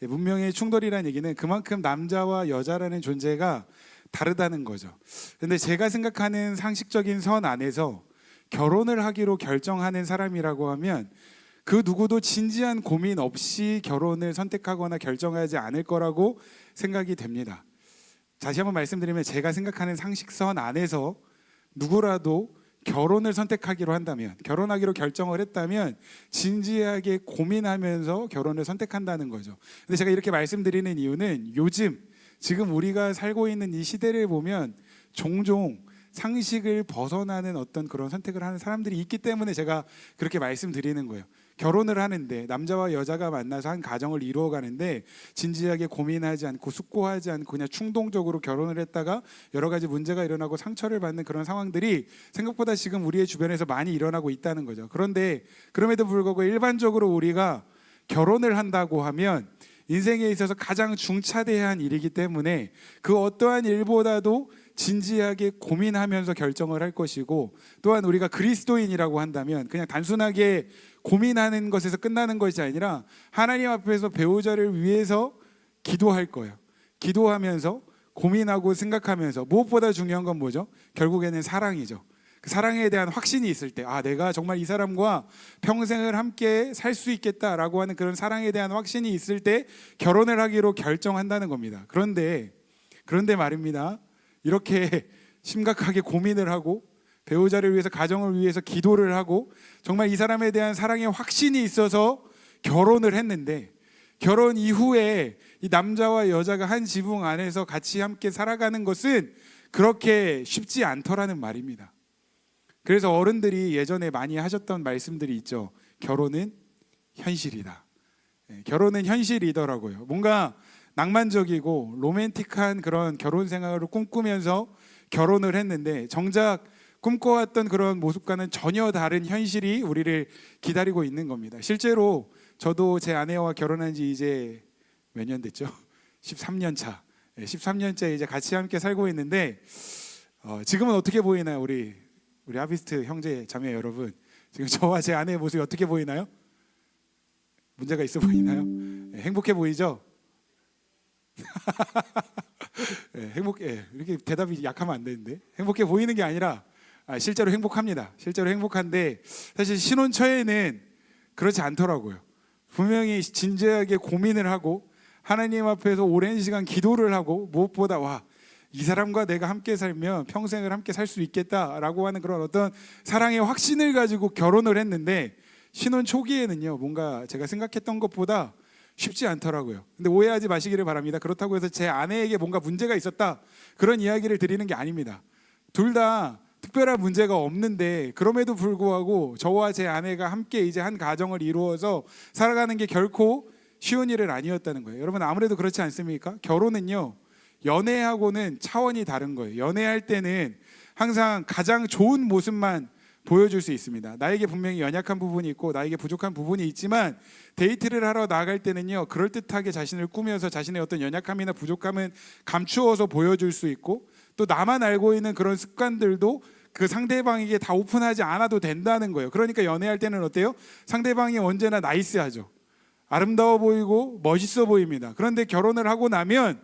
문명의 충돌이라는 얘기는 그만큼 남자와 여자라는 존재가 다르다는 거죠. 근데 제가 생각하는 상식적인 선 안에서 결혼을 하기로 결정하는 사람이라고 하면 그 누구도 진지한 고민 없이 결혼을 선택하거나 결정하지 않을 거라고 생각이 됩니다. 다시 한번 말씀드리면 제가 생각하는 상식선 안에서 누구라도 결혼을 선택하기로 한다면, 결혼하기로 결정을 했다면 진지하게 고민하면서 결혼을 선택한다는 거죠. 근데 제가 이렇게 말씀드리는 이유는 요즘 지금 우리가 살고 있는 이 시대를 보면 종종 상식을 벗어나는 어떤 그런 선택을 하는 사람들이 있기 때문에 제가 그렇게 말씀드리는 거예요. 결혼을 하는데 남자와 여자가 만나서 한 가정을 이루어 가는데 진지하게 고민하지 않고 숙고하지 않고 그냥 충동적으로 결혼을 했다가 여러 가지 문제가 일어나고 상처를 받는 그런 상황들이 생각보다 지금 우리의 주변에서 많이 일어나고 있다는 거죠. 그런데 그럼에도 불구하고 일반적으로 우리가 결혼을 한다고 하면 인생에 있어서 가장 중차대한 일이기 때문에 그 어떠한 일보다도 진지하게 고민하면서 결정을 할 것이고, 또한 우리가 그리스도인이라고 한다면 그냥 단순하게 고민하는 것에서 끝나는 것이 아니라 하나님 앞에서 배우자를 위해서 기도할 거예요. 기도하면서 고민하고 생각하면서 무엇보다 중요한 건 뭐죠? 결국에는 사랑이죠. 그 사랑에 대한 확신이 있을 때, 내가 정말 이 사람과 평생을 함께 살 수 있겠다라고 하는 그런 사랑에 대한 확신이 있을 때 결혼을 하기로 결정한다는 겁니다. 그런데 말입니다. 이렇게 심각하게 고민을 하고 배우자를 위해서, 가정을 위해서 기도를 하고 정말 이 사람에 대한 사랑의 확신이 있어서 결혼을 했는데, 결혼 이후에 이 남자와 여자가 한 지붕 안에서 같이 함께 살아가는 것은 그렇게 쉽지 않더라는 말입니다. 그래서 어른들이 예전에 많이 하셨던 말씀들이 있죠. 결혼은 현실이다. 결혼은 현실이더라고요. 뭔가 낭만적이고 로맨틱한 그런 결혼 생활을 꿈꾸면서 결혼을 했는데 정작 꿈꿔왔던 그런 모습과는 전혀 다른 현실이 우리를 기다리고 있는 겁니다. 실제로 저도 제 아내와 결혼한 지 이제 몇 년 됐죠? 13년 차. 13년째 이제 같이 함께 살고 있는데 지금은 어떻게 보이나요? 우리 하비스트 형제 자매 여러분, 지금 저와 제 아내의 모습이 어떻게 보이나요? 문제가 있어 보이나요? 행복해 보이죠? 이렇게 대답이 약하면 안 되는데, 행복해 보이는 게 아니라 실제로 행복합니다. 실제로 행복한데 사실 신혼 초에는 그렇지 않더라고요. 분명히 진지하게 고민을 하고 하나님 앞에서 오랜 시간 기도를 하고, 무엇보다 이 사람과 내가 함께 살면 평생을 함께 살 수 있겠다라고 하는 그런 어떤 사랑의 확신을 가지고 결혼을 했는데, 신혼 초기에는요 뭔가 제가 생각했던 것보다 쉽지 않더라고요. 근데 오해하지 마시기를 바랍니다. 그렇다고 해서 제 아내에게 뭔가 문제가 있었다, 그런 이야기를 드리는 게 아닙니다. 둘 다 특별한 문제가 없는데 그럼에도 불구하고 저와 제 아내가 함께 이제 한 가정을 이루어서 살아가는 게 결코 쉬운 일은 아니었다는 거예요. 여러분 아무래도 그렇지 않습니까? 결혼은요 연애하고는 차원이 다른 거예요. 연애할 때는 항상 가장 좋은 모습만 보여줄 수 있습니다. 나에게 분명히 연약한 부분이 있고 나에게 부족한 부분이 있지만 데이트를 하러 나갈 때는요 그럴듯하게 자신을 꾸며서 자신의 어떤 연약함이나 부족함은 감추어서 보여줄 수 있고, 또 나만 알고 있는 그런 습관들도 그 상대방에게 다 오픈하지 않아도 된다는 거예요. 그러니까 연애할 때는 어때요? 상대방이 언제나 나이스하죠. 아름다워 보이고 멋있어 보입니다. 그런데 결혼을 하고 나면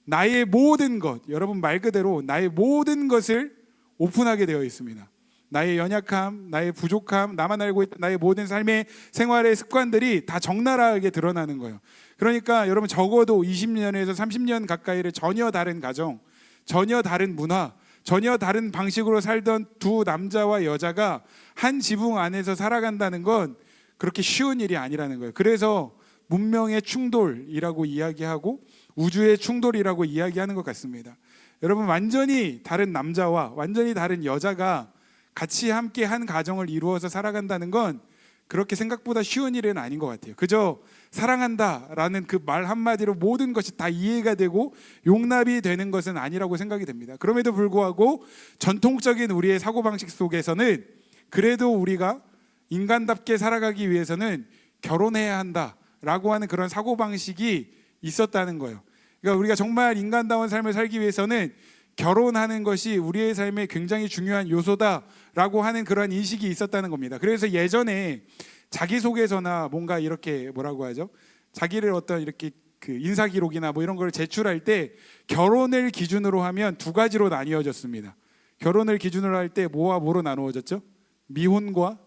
나의 모든 것, 여러분 말 그대로 나의 모든 것을 오픈하게 되어 있습니다. 나의 연약함, 나의 부족함, 나만 알고 있던 나의 모든 삶의 생활의 습관들이 다 적나라하게 드러나는 거예요. 그러니까 여러분 적어도 20년에서 30년 가까이를 전혀 다른 가정, 전혀 다른 문화, 전혀 다른 방식으로 살던 두 남자와 여자가 한 지붕 안에서 살아간다는 건 그렇게 쉬운 일이 아니라는 거예요. 그래서 문명의 충돌이라고 이야기하고 우주의 충돌이라고 이야기하는 것 같습니다. 여러분 완전히 다른 남자와 완전히 다른 여자가 같이 함께 한 가정을 이루어서 살아간다는 건 그렇게 생각보다 쉬운 일은 아닌 것 같아요. 그저 사랑한다라는 그 말 한마디로 모든 것이 다 이해가 되고 용납이 되는 것은 아니라고 생각이 됩니다. 그럼에도 불구하고 전통적인 우리의 사고방식 속에서는 그래도 우리가 인간답게 살아가기 위해서는 결혼해야 한다라고 하는 그런 사고방식이 있었다는 거예요. 그러니까 우리가 정말 인간다운 삶을 살기 위해서는 결혼하는 것이 우리의 삶에 굉장히 중요한 요소다라고 하는 그런 인식이 있었다는 겁니다. 그래서 예전에 자기소개서나 뭔가 이렇게 뭐라고 하죠? 자기를 어떤 이렇게 그 인사 기록이나 뭐 이런 걸 제출할 때 결혼을 기준으로 하면 두 가지로 나뉘어졌습니다. 결혼을 기준으로 할 때 뭐와 뭐로 나누어졌죠? 미혼과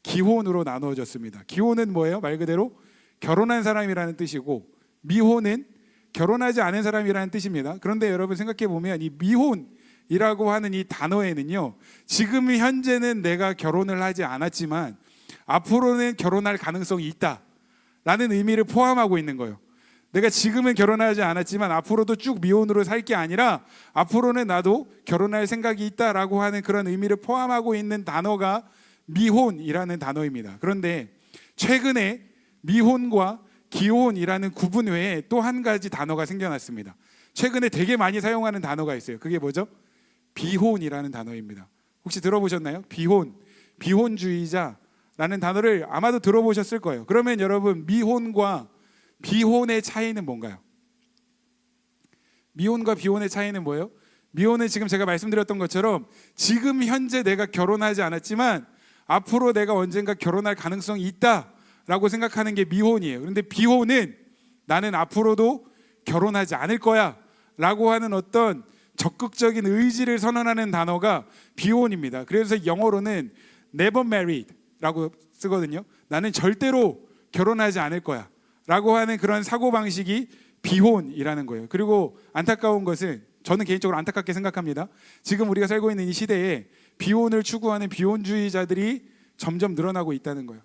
기혼으로 나누어졌습니다. 기혼은 뭐예요? 말 그대로 결혼한 사람이라는 뜻이고, 미혼은 결혼하지 않은 사람이라는 뜻입니다. 그런데 여러분 생각해 보면 이 미혼이라고 하는 이 단어에는요, 지금 현재는 내가 결혼을 하지 않았지만 앞으로는 결혼할 가능성이 있다라는 의미를 포함하고 있는 거예요. 내가 지금은 결혼하지 않았지만 앞으로도 쭉 미혼으로 살 게 아니라 앞으로는 나도 결혼할 생각이 있다라고 하는 그런 의미를 포함하고 있는 단어가 미혼이라는 단어입니다. 그런데 최근에 미혼과 기혼이라는 구분 외에 또 한 가지 단어가 생겨났습니다. 최근에 되게 많이 사용하는 단어가 있어요. 그게 뭐죠? 비혼이라는 단어입니다. 혹시 들어보셨나요? 비혼, 비혼주의자라는 단어를 아마도 들어보셨을 거예요. 그러면 여러분, 미혼과 비혼의 차이는 뭔가요? 미혼과 비혼의 차이는 뭐예요? 미혼은 지금 제가 말씀드렸던 것처럼 지금 현재 내가 결혼하지 않았지만 앞으로 내가 언젠가 결혼할 가능성이 있다라고 생각하는 게 미혼이에요. 그런데 비혼은 나는 앞으로도 결혼하지 않을 거야 라고 하는 어떤 적극적인 의지를 선언하는 단어가 비혼입니다. 그래서 영어로는 never married 라고 쓰거든요. 나는 절대로 결혼하지 않을 거야 라고 하는 그런 사고방식이 비혼이라는 거예요. 그리고 안타까운 것은, 저는 개인적으로 안타깝게 생각합니다. 지금 우리가 살고 있는 이 시대에 비혼을 추구하는 비혼주의자들이 점점 늘어나고 있다는 거예요.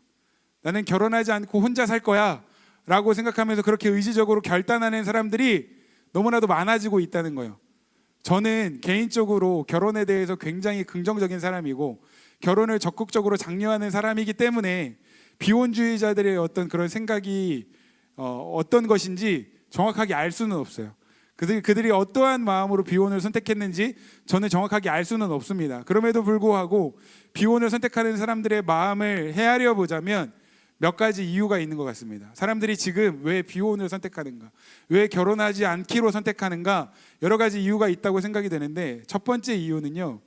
나는 결혼하지 않고 혼자 살 거야 라고 생각하면서 그렇게 의지적으로 결단하는 사람들이 너무나도 많아지고 있다는 거예요. 저는 개인적으로 결혼에 대해서 굉장히 긍정적인 사람이고 결혼을 적극적으로 장려하는 사람이기 때문에 비혼주의자들의 어떤 그런 생각이 어떤 것인지 정확하게 알 수는 없어요. 그들이 어떠한 마음으로 비혼을 선택했는지 저는 정확하게 알 수는 없습니다. 그럼에도 불구하고 비혼을 선택하는 사람들의 마음을 헤아려 보자면 몇 가지 이유가 있는 것 같습니다. 사람들이 지금 왜 비혼을 선택하는가, 왜 결혼하지 않기로 선택하는가, 여러 가지 이유가 있다고 생각이 되는데, 첫 번째 이유는요,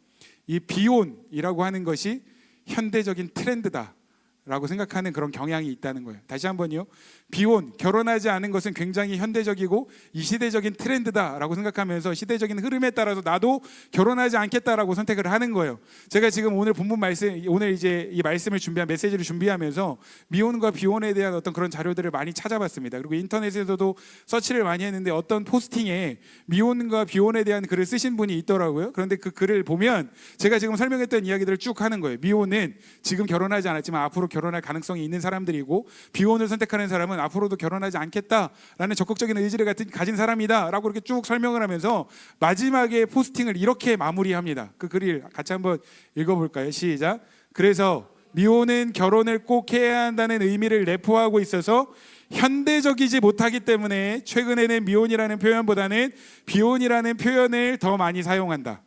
이 비혼이라고 하는 것이 현대적인 트렌드다 라고 생각하는 그런 경향이 있다는 거예요. 다시 한번요, 비혼, 결혼하지 않은 것은 굉장히 현대적이고 이 시대적인 트렌드다라고 생각하면서 시대적인 흐름에 따라서 나도 결혼하지 않겠다라고 선택을 하는 거예요. 제가 지금 오늘 본문 말씀, 오늘 이제 이 말씀을 준비한 메시지를 준비하면서 미혼과 비혼에 대한 어떤 그런 자료들을 많이 찾아봤습니다. 그리고 인터넷에서도 서치를 많이 했는데 어떤 포스팅에 미혼과 비혼에 대한 글을 쓰신 분이 있더라고요. 그런데 그 글을 보면 제가 지금 설명했던 이야기들을 쭉 하는 거예요. 미혼은 지금 결혼하지 않았지만 앞으로 결혼할 가능성이 있는 사람들이고, 비혼을 선택하는 사람은 앞으로도 결혼하지 않겠다라는 적극적인 의지를 가진 사람이다라고 이렇게 쭉 설명을 하면서 마지막에 포스팅을 이렇게 마무리합니다. 그 글을 같이 한번 읽어볼까요? 시작. 그래서 미혼은 결혼을 꼭 해야 한다는 의미를 내포하고 있어서 현대적이지 못하기 때문에 최근에는 미혼이라는 표현보다는 비혼이라는 표현을 더 많이 사용한다.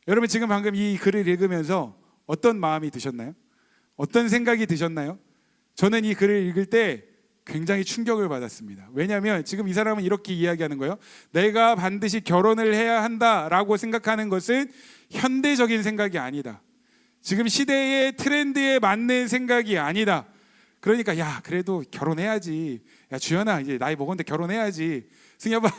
여러분, 지금 방금 이 글을 읽으면서 어떤 마음이 드셨나요? 어떤 생각이 드셨나요? 저는 이 글을 읽을 때 굉장히 충격을 받았습니다. 왜냐하면 지금 이 사람은 이렇게 이야기하는 거예요. 내가 반드시 결혼을 해야 한다라고 생각하는 것은 현대적인 생각이 아니다. 지금 시대의 트렌드에 맞는 생각이 아니다. 그러니까 야, 그래도 결혼해야지. 야, 주연아, 이제 나이 먹었는데 결혼해야지. 승엽아,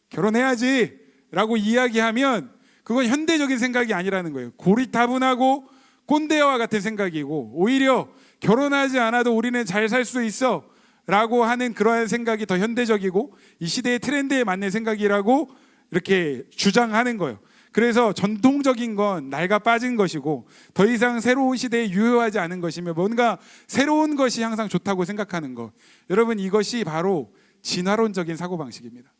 결혼해야지 라고 이야기하면 그건 현대적인 생각이 아니라는 거예요. 고리타분하고 꼰대와 같은 생각이고, 오히려 결혼하지 않아도 우리는 잘 살 수 있어 라고 하는 그러한 생각이 더 현대적이고 이 시대의 트렌드에 맞는 생각이라고 이렇게 주장하는 거예요. 그래서 전통적인 건 낡아 빠진 것이고 더 이상 새로운 시대에 유효하지 않은 것이며 뭔가 새로운 것이 항상 좋다고 생각하는 것. 여러분, 이것이 바로 진화론적인 사고방식입니다.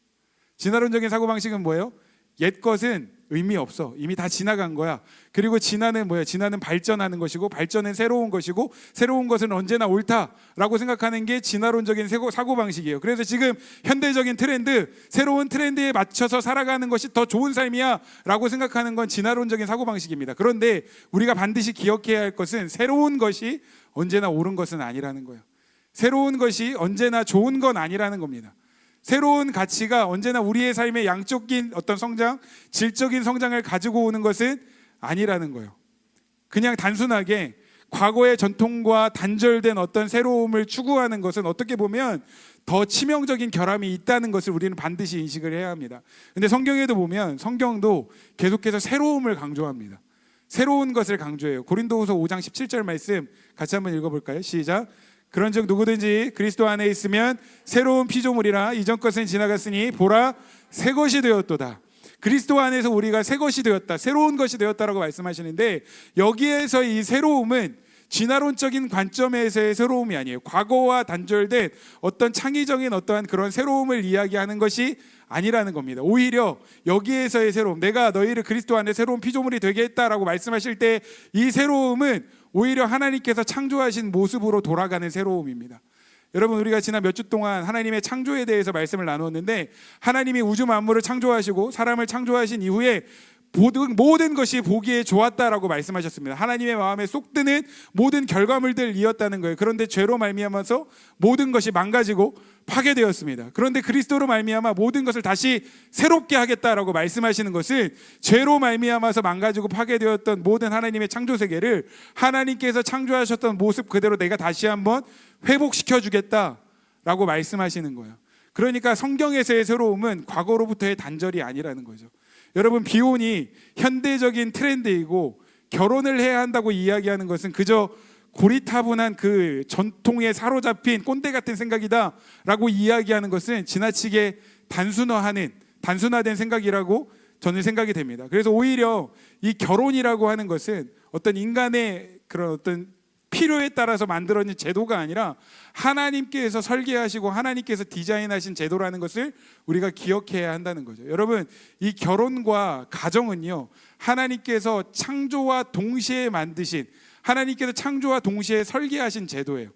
진화론적인 사고방식은 뭐예요? 옛 것은 의미 없어. 이미 다 지나간 거야. 그리고 진화는 뭐야? 진화는 발전하는 것이고 발전은 새로운 것이고 새로운 것은 언제나 옳다라고 생각하는 게 진화론적인 사고방식이에요. 그래서 지금 현대적인 트렌드, 새로운 트렌드에 맞춰서 살아가는 것이 더 좋은 삶이야 라고 생각하는 건 진화론적인 사고방식입니다. 그런데 우리가 반드시 기억해야 할 것은 새로운 것이 언제나 옳은 것은 아니라는 거예요. 새로운 것이 언제나 좋은 건 아니라는 겁니다. 새로운 가치가 언제나 우리의 삶의 양적인 어떤 성장, 질적인 성장을 가지고 오는 것은 아니라는 거예요. 그냥 단순하게 과거의 전통과 단절된 어떤 새로움을 추구하는 것은 어떻게 보면 더 치명적인 결함이 있다는 것을 우리는 반드시 인식을 해야 합니다. 근데 성경에도 보면 성경도 계속해서 새로움을 강조합니다. 새로운 것을 강조해요. 고린도후서 5장 17절 말씀 같이 한번 읽어볼까요? 시작. 그런즉 누구든지 그리스도 안에 있으면 새로운 피조물이라 이전 것은 지나갔으니 보라 새 것이 되었도다. 그리스도 안에서 우리가 새 것이 되었다, 새로운 것이 되었다라고 말씀하시는데, 여기에서 이 새로움은 진화론적인 관점에서의 새로움이 아니에요. 과거와 단절된 어떤 창의적인 어떠한 그런 새로움을 이야기하는 것이 아니라는 겁니다. 오히려 여기에서의 새로움, 내가 너희를 그리스도 안에 새로운 피조물이 되게 했다라고 말씀하실 때 이 새로움은 오히려 하나님께서 창조하신 모습으로 돌아가는 새로움입니다. 여러분, 우리가 지난 몇 주 동안 하나님의 창조에 대해서 말씀을 나누었는데, 하나님이 우주 만물을 창조하시고 사람을 창조하신 이후에 모든 것이 보기에 좋았다라고 말씀하셨습니다. 하나님의 마음에 쏙 드는 모든 결과물들이었다는 거예요. 그런데 죄로 말미암아서 모든 것이 망가지고 파괴되었습니다. 그런데 그리스도로 말미암아 모든 것을 다시 새롭게 하겠다라고 말씀하시는 것은, 죄로 말미암아서 망가지고 파괴되었던 모든 하나님의 창조 세계를 하나님께서 창조하셨던 모습 그대로 내가 다시 한번 회복시켜 주겠다라고 말씀하시는 거예요. 그러니까 성경에서의 새로움은 과거로부터의 단절이 아니라는 거죠. 여러분, 비혼이 현대적인 트렌드이고 결혼을 해야 한다고 이야기하는 것은 그저 고리타분한 그 전통에 사로잡힌 꼰대 같은 생각이다 라고 이야기하는 것은 지나치게 단순화된 생각이라고 저는 생각이 됩니다. 그래서 오히려 이 결혼이라고 하는 것은 어떤 인간의 그런 어떤 필요에 따라서 만들어진 제도가 아니라 하나님께서 설계하시고 하나님께서 디자인하신 제도라는 것을 우리가 기억해야 한다는 거죠. 여러분, 이 결혼과 가정은요, 하나님께서 창조와 동시에 만드신, 하나님께서 창조와 동시에 설계하신 제도예요.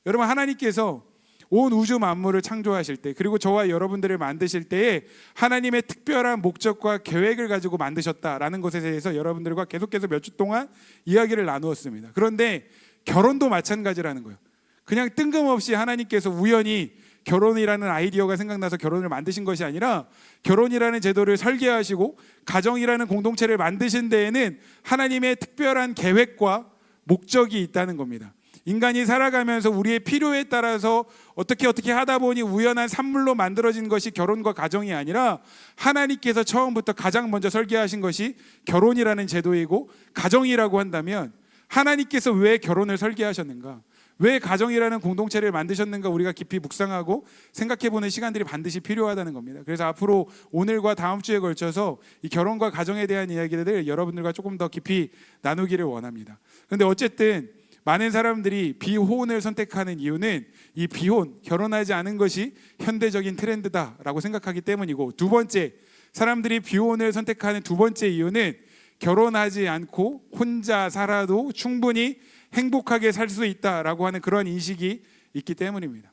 여러분, 하나님께서 온 우주 만물을 창조하실 때, 그리고 저와 여러분들을 만드실 때에 하나님의 특별한 목적과 계획을 가지고 만드셨다라는 것에 대해서 여러분들과 계속해서 몇 주 동안 이야기를 나누었습니다. 그런데 결혼도 마찬가지라는 거예요. 그냥 뜬금없이 하나님께서 우연히 결혼이라는 아이디어가 생각나서 결혼을 만드신 것이 아니라, 결혼이라는 제도를 설계하시고 가정이라는 공동체를 만드신 데에는 하나님의 특별한 계획과 목적이 있다는 겁니다. 인간이 살아가면서 우리의 필요에 따라서 어떻게 하다 보니 우연한 산물로 만들어진 것이 결혼과 가정이 아니라, 하나님께서 처음부터 가장 먼저 설계하신 것이 결혼이라는 제도이고, 가정이라고 한다면 하나님께서 왜 결혼을 설계하셨는가, 왜 가정이라는 공동체를 만드셨는가, 우리가 깊이 묵상하고 생각해보는 시간들이 반드시 필요하다는 겁니다. 그래서 앞으로 오늘과 다음 주에 걸쳐서 이 결혼과 가정에 대한 이야기들을 여러분들과 조금 더 깊이 나누기를 원합니다. 그런데 어쨌든 많은 사람들이 비혼을 선택하는 이유는 이 비혼, 결혼하지 않은 것이 현대적인 트렌드다라고 생각하기 때문이고, 두 번째, 사람들이 비혼을 선택하는 두 번째 이유는 결혼하지 않고 혼자 살아도 충분히 행복하게 살 수 있다라고 하는 그런 인식이 있기 때문입니다.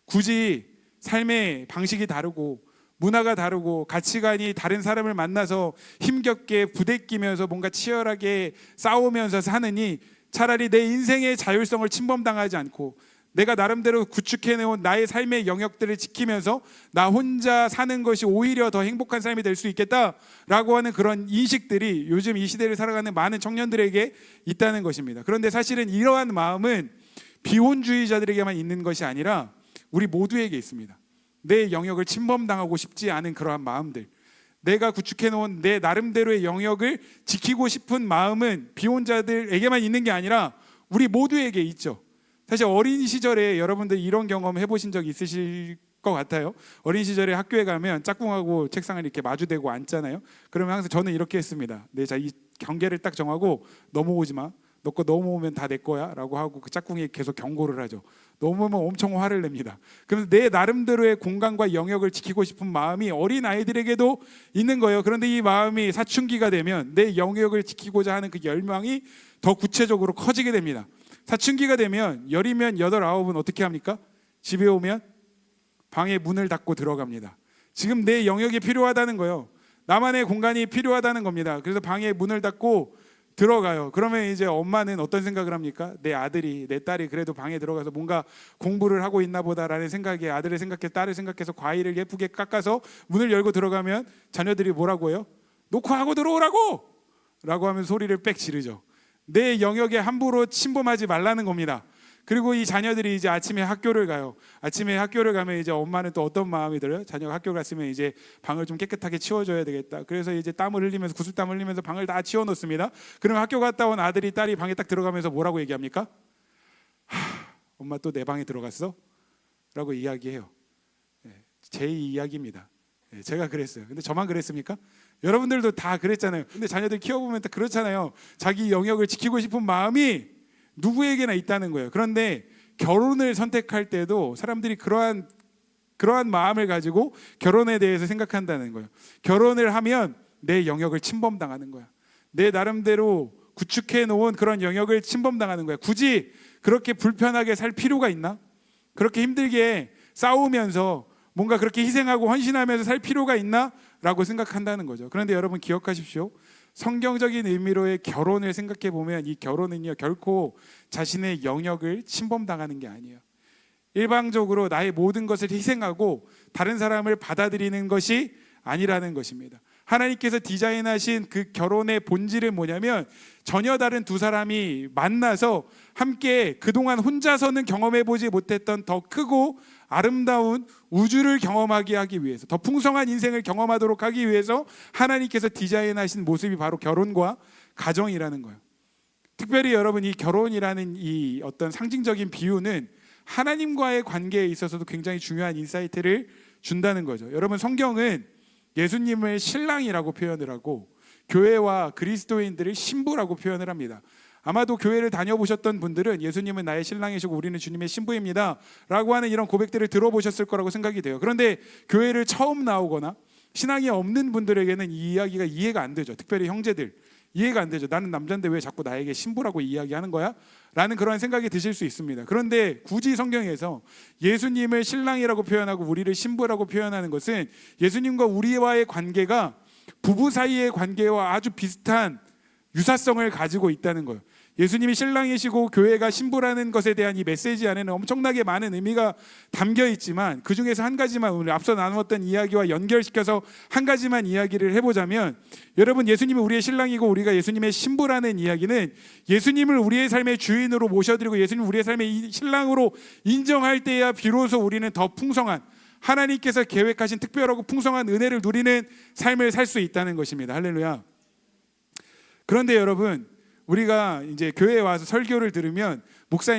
굳이 삶의 방식이 다르고 문화가 다르고 가치관이 다른 사람을 만나서 힘겹게 부대끼면서 뭔가 치열하게 싸우면서 사느니, 차라리 내 인생의 자율성을 침범당하지 않고 내가 나름대로 구축해내온 나의 삶의 영역들을 지키면서 나 혼자 사는 것이 오히려 더 행복한 삶이 될 수 있겠다라고 하는 그런 인식들이 요즘 이 시대를 살아가는 많은 청년들에게 있다는 것입니다. 그런데 사실은 이러한 마음은 비혼주의자들에게만 있는 것이 아니라 우리 모두에게 있습니다. 내 영역을 침범당하고 싶지 않은 그러한 마음들, 내가 구축해놓은 내 나름대로의 영역을 지키고 싶은 마음은 비혼자들에게만 있는 게 아니라 우리 모두에게 있죠. 사실 어린 시절에 여러분들 이런 경험 해보신 적 있으실 것 같아요. 어린 시절에 학교에 가면 짝꿍하고 책상을 이렇게 마주대고 앉잖아요. 그러면 항상 저는 이렇게 했습니다. 자, 이 경계를 딱 정하고 넘어오지 마. 너 거 넘어오면 다 내 거야 라고 하고 그 짝꿍이 계속 경고를 하죠. 넘어오면 엄청 화를 냅니다. 그래서 내 나름대로의 공간과 영역을 지키고 싶은 마음이 어린 아이들에게도 있는 거예요. 그런데 이 마음이 사춘기가 되면 내 영역을 지키고자 하는 그 열망이 더 구체적으로 커지게 됩니다. 사춘기가 되면 10이면 8, 9은 어떻게 합니까? 집에 오면 방에 문을 닫고 들어갑니다. 지금 내 영역이 필요하다는 거예요. 나만의 공간이 필요하다는 겁니다. 그래서 방에 문을 닫고 들어가요. 그러면 이제 엄마는 어떤 생각을 합니까? 내 아들이, 내 딸이 그래도 방에 들어가서 뭔가 공부를 하고 있나 보다라는 생각에 아들을 생각해 딸을 생각해서 과일을 예쁘게 깎아서 문을 열고 들어가면 자녀들이 뭐라고 해요? 놓고 하고 들어오라고! 라고 하면 소리를 빽 지르죠. 내 영역에 함부로 침범하지 말라는 겁니다. 그리고 이 자녀들이 이제 아침에 학교를 가요. 아침에 학교를 가면 이제 엄마는 또 어떤 마음이 들어요? 자녀가 학교 갔으면 이제 방을 좀 깨끗하게 치워줘야 되겠다. 그래서 이제 땀을 흘리면서 구슬땀 흘리면서 방을 다 치워놓습니다. 그러면 학교 갔다 온 아들이 딸이 방에 딱 들어가면서 뭐라고 얘기합니까? 엄마 또 내 방에 들어갔어? 라고 이야기해요. 제 이야기입니다. 제가 그랬어요. 근데 저만 그랬습니까? 여러분들도 다 그랬잖아요. 근데 자녀들 키워보면 다 그렇잖아요. 자기 영역을 지키고 싶은 마음이 누구에게나 있다는 거예요. 그런데 결혼을 선택할 때도 사람들이 그러한 마음을 가지고 결혼에 대해서 생각한다는 거예요. 결혼을 하면 내 영역을 침범당하는 거야. 내 나름대로 구축해 놓은 그런 영역을 침범당하는 거야. 굳이 그렇게 불편하게 살 필요가 있나? 그렇게 힘들게 싸우면서 뭔가 그렇게 희생하고 헌신하면서 살 필요가 있나? 라고 생각한다는 거죠. 그런데 여러분 기억하십시오. 성경적인 의미로의 결혼을 생각해 보면 이 결혼은요 결코 자신의 영역을 침범당하는 게 아니에요. 일방적으로 나의 모든 것을 희생하고 다른 사람을 받아들이는 것이 아니라는 것입니다. 하나님께서 디자인하신 그 결혼의 본질은 뭐냐면 전혀 다른 두 사람이 만나서 함께 그동안 혼자서는 경험해보지 못했던 더 크고 아름다운 우주를 경험하게 하기 위해서, 더 풍성한 인생을 경험하도록 하기 위해서 하나님께서 디자인하신 모습이 바로 결혼과 가정이라는 거예요. 특별히 여러분 이 결혼이라는 이 어떤 상징적인 비유는 하나님과의 관계에 있어서도 굉장히 중요한 인사이트를 준다는 거죠. 여러분 성경은 예수님을 신랑이라고 표현을 하고 교회와 그리스도인들을 신부라고 표현을 합니다. 아마도 교회를 다녀보셨던 분들은 예수님은 나의 신랑이시고 우리는 주님의 신부입니다 라고 하는 이런 고백들을 들어보셨을 거라고 생각이 돼요. 그런데 교회를 처음 나오거나 신앙이 없는 분들에게는 이 이야기가 이해가 안 되죠. 특별히 형제들 이해가 안 되죠. 나는 남자인데 왜 자꾸 나에게 신부라고 이야기하는 거야? 라는 그런 생각이 드실 수 있습니다. 그런데 굳이 성경에서 예수님을 신랑이라고 표현하고 우리를 신부라고 표현하는 것은 예수님과 우리와의 관계가 부부 사이의 관계와 아주 비슷한 유사성을 가지고 있다는 거예요. 예수님이 신랑이시고 교회가 신부라는 것에 대한 이 메시지 안에는 엄청나게 많은 의미가 담겨 있지만 그 중에서 한 가지만 오늘 앞서 나누었던 이야기와 연결시켜서 한 가지만 이야기를 해보자면, 여러분 예수님이 우리의 신랑이고 우리가 예수님의 신부라는 이야기는 예수님을 우리의 삶의 주인으로 모셔드리고 예수님을 우리의 삶의 신랑으로 인정할 때야 비로소 우리는 더 풍성한 하나님께서 계획하신 특별하고 풍성한 은혜를 누리는 삶을 살 수 있다는 것입니다. 할렐루야. 그런데 여러분 우리가 이제 교회에 와서 설교를 들으면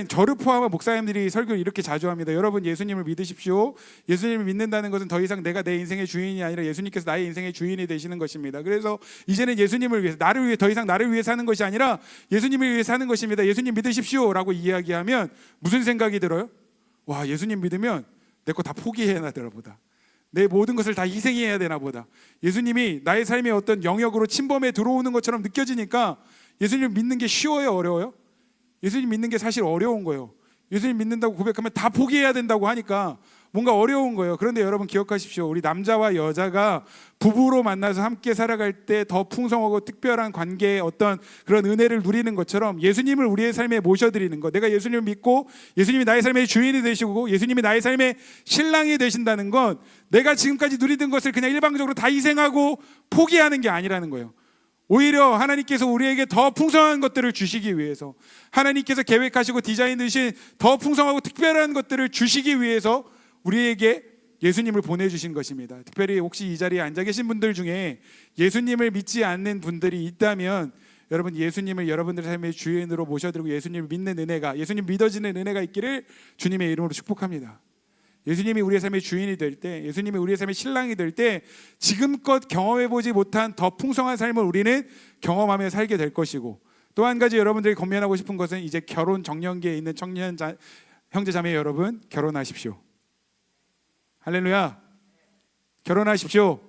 저를 포함한 목사님들이 설교를 이렇게 자주 합니다. 여러분 예수님을 믿으십시오. 예수님을 믿는다는 것은 더 이상 내가 내 인생의 주인이 아니라 예수님께서 나의 인생의 주인이 되시는 것입니다. 그래서 이제는 예수님을 위해서 더 이상 나를 위해 사는 것이 아니라 예수님을 위해 사는 것입니다. 예수님 믿으십시오 라고 이야기하면 무슨 생각이 들어요? 와, 예수님 믿으면 내 거 다 포기해야 되나 보다. 내 모든 것을 다 희생해야 되나 보다. 예수님이 나의 삶의 어떤 영역으로 침범해 들어오는 것처럼 느껴지니까 예수님 믿는 게 쉬워요, 어려워요? 예수님 믿는 게 사실 어려운 거예요. 예수님 믿는다고 고백하면 다 포기해야 된다고 하니까 뭔가 어려운 거예요. 그런데 여러분 기억하십시오. 우리 남자와 여자가 부부로 만나서 함께 살아갈 때 더 풍성하고 특별한 관계의 어떤 그런 은혜를 누리는 것처럼 예수님을 우리의 삶에 모셔드리는 것, 내가 예수님을 믿고 예수님이 나의 삶의 주인이 되시고 예수님이 나의 삶의 신랑이 되신다는 건 내가 지금까지 누리던 것을 그냥 일방적으로 다 희생하고 포기하는 게 아니라는 거예요. 오히려 하나님께서 우리에게 더 풍성한 것들을 주시기 위해서, 하나님께서 계획하시고 디자인하신 더 풍성하고 특별한 것들을 주시기 위해서 우리에게 예수님을 보내주신 것입니다. 특별히 혹시 이 자리에 앉아 계신 분들 중에 예수님을 믿지 않는 분들이 있다면 여러분 예수님을 여러분들의 삶의 주인으로 모셔드리고 예수님을 믿는 은혜가, 예수님 믿어지는 은혜가 있기를 주님의 이름으로 축복합니다. 예수님이 우리의 삶의 주인이 될 때, 예수님이 우리의 삶의 신랑이 될 때 지금껏 경험해보지 못한 더 풍성한 삶을 우리는 경험하며 살게 될 것이고, 또 한 가지 여러분들이 권면하고 싶은 것은 이제 결혼 정년기에 있는 청년 형제 자매 여러분, 결혼하십시오. 할렐루야. 결혼하십시오.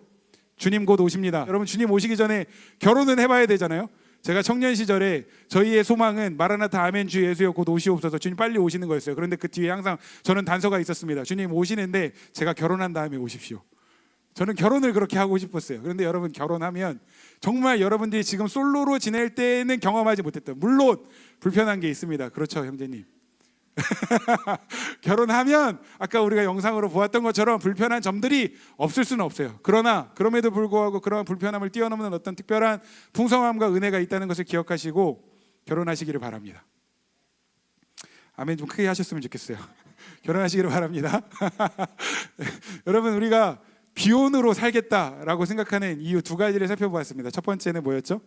주님 곧 오십니다. 여러분 주님 오시기 전에 결혼은 해봐야 되잖아요. 제가 청년 시절에 저희의 소망은 마라나타 아멘 주 예수여 곧 오시옵소서, 주님 빨리 오시는 거였어요. 그런데 그 뒤에 항상 저는 단서가 있었습니다. 주님 오시는데 제가 결혼한 다음에 오십시오. 저는 결혼을 그렇게 하고 싶었어요. 그런데 여러분 결혼하면 정말 여러분들이 지금 솔로로 지낼 때는 경험하지 못했던, 물론 불편한 게 있습니다. 그렇죠 형제님. 결혼하면 아까 우리가 영상으로 보았던 것처럼 불편한 점들이 없을 수는 없어요. 그러나 그럼에도 불구하고 그런 불편함을 뛰어넘는 어떤 특별한 풍성함과 은혜가 있다는 것을 기억하시고 결혼하시기를 바랍니다. 아멘 좀 크게 하셨으면 좋겠어요. 결혼하시기를 바랍니다. 여러분, 우리가 비혼으로 살겠다라고 생각하는 이유 두 가지를 살펴보았습니다. 첫 번째는 뭐였죠?